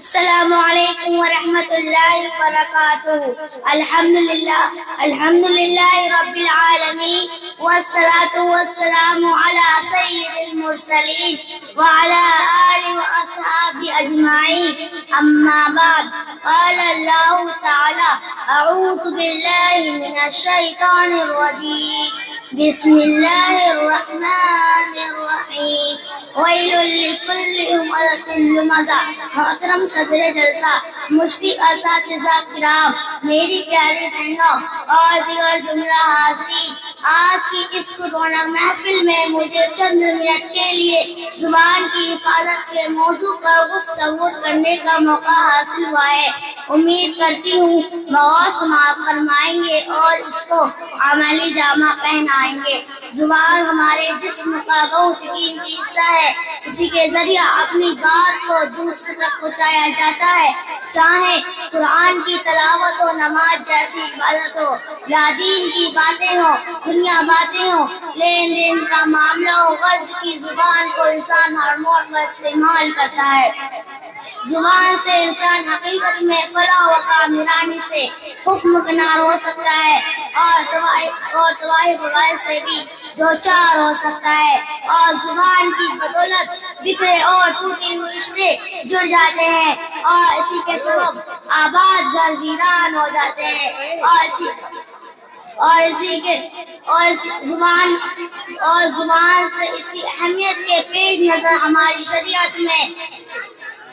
السلام علیکم ورحمۃ اللہ وبرکاتہ۔ الحمد للہ رب العالمین والصلاة والسلام علی سید المرسلین وعلی آلہ واصحابہ اجمعین، اما بعد، قال اللہ تعالی اعوذ باللہ من الشیطان الرجیم، بسم اللہ الرحمن الرحیم، ویل لکل ہمزۃ لمزہ۔ محترم صدر جلسہ، مشفق اساتذہ کرام، میری پیاری بہنوں اور دیگر جملہ حاضرین، آج کی اس رونق محفل میں مجھے چند منٹ کے لیے زبان کی حفاظت کے موضوع پر گفتگو کرنے کا موقع حاصل ہوا ہے۔ امید کرتی ہوں غور فرمائیں گے اور اس کو عملی جامہ پہنائیں گے۔ زبان ہمارے جسم کا بہت قیمتی حصہ ہے، اسی کے ذریعہ اپنی بات کو دوسرے تک پہنچایا جاتا ہے، چاہے قرآن کی تلاوت ہو، نماز جیسی عبادت ہو، یا دین کی باتیں ہو، دنیا باتیں ہو، لین دین کا معاملہ ہو، غرض کی زبان کو انسان ہر موڑ پر استعمال کرتا ہے۔ زبان سے انسان حقیقت میں فلاح و کامیابی سے حکم کنار ہو سکتا ہے اور تباہی بغیر سے بھی دوچار ہو سکتا ہے، اور زبان کی بدولت بکھرے اور ٹوٹے ہوئے رشتے جڑ جاتے ہیں، اور اسی کے سبب آباد گھر ویران ہو جاتے ہیں، زبان سے اسی اہمیت کے پیش نظر ہماری شریعت میں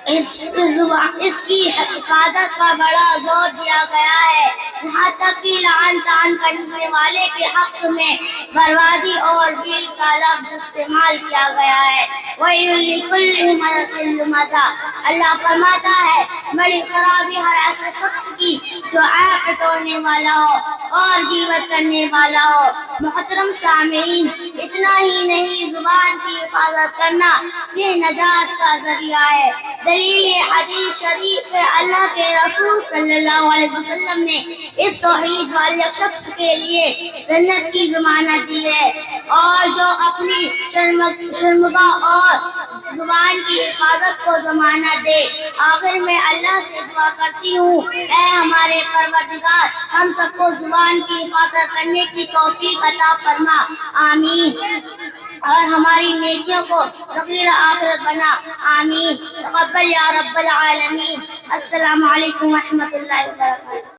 اس کی حفاظت پر بڑا زور دیا گیا ہے، یہاں تک کہ لعن طعن کرنے والے کے حق میں بربادی اور ویل کا لفظ استعمال کیا گیا ہے۔ وَيْلٌ لِكُلِّ ہُمَزَةٍ لُمَزَةٍ۔ اللہ فرماتا ہے، بڑی خرابی ہر ایسے شخص کی جو عیب ٹٹولنے والا ہو اور غیبت کرنے والا ہو۔ محترم سامعین، اتنا ہی نہیں، زبان کی حفاظت کرنا یہ نجات کا ذریعہ ہے۔ دلیل حدیث شریف ہے، اللہ کے رسول صلی اللہ علیہ وسلم نے اس توحید والے شخص کے لیے جنت کی ضمانت دی ہے، اور جو اپنی شرمگاہ اور زبان کی حفاظت کو ضمانت دے۔ آخر میں اللہ سے دعا کرتی ہوں، اے ہمارے پروردگار، ہم سب کو زبان کی حفاظت کرنے کی توفیق عطا فرما، آمین، اور ہماری نیکیوں کو ذخیرہ آخرت بنا، آمین، تقبل یا رب العالمین۔ السلام علیکم ورحمۃ اللہ وبرکاتہ۔